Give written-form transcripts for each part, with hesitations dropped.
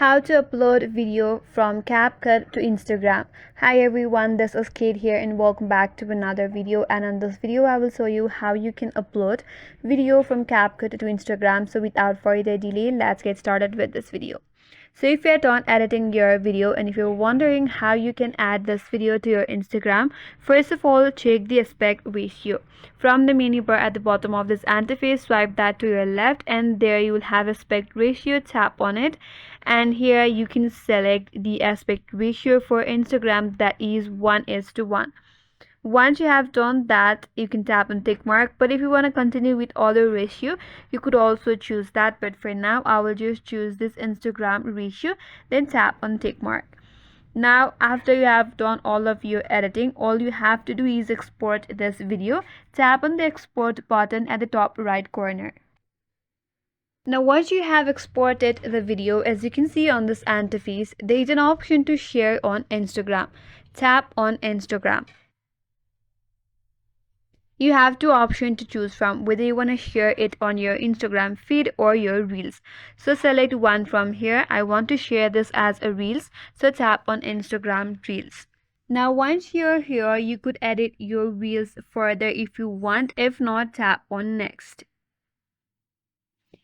How to upload video from CapCut to Instagram. Hi everyone, this is Kate here and welcome back to another video. And in this video I will show you how you can upload video from CapCut to Instagram. So without further delay, let's get started with this video. So if you're done editing your video and if you're wondering how you can add this video to your Instagram, first of all, check the aspect ratio. From the menu bar at the bottom of this interface, swipe that to your left and there you will have aspect ratio. Tap on it and here you can select the aspect ratio for Instagram, that is 1:1. Once you have done that, you can tap on tick mark, but if you want to continue with other ratio, you could also choose that, but for now I will just choose this Instagram ratio, then tap on tick mark. Now after you have done all of your editing, all you have to do is export this video. Tap on the export button at the top right corner. Now once you have exported the video, as you can see on this interface, there is an option to share on Instagram. Tap on Instagram. You have two options to choose from, whether you want to share it on your Instagram feed or your reels. So select one from here. I want to share this as a reels, so tap on Instagram reels. Now once you're here, you could edit your reels further if you want. If not, tap on next.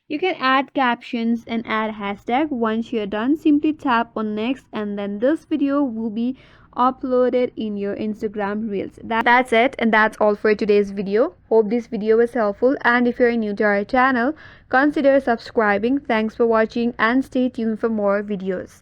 You can add captions and add hashtag. Once you're done, simply tap on next and then this video will be uploaded in your Instagram reels. That's it, and that's all for today's video. Hope this video was helpful, and if you're new to our channel, consider subscribing. Thanks for watching and stay tuned for more videos.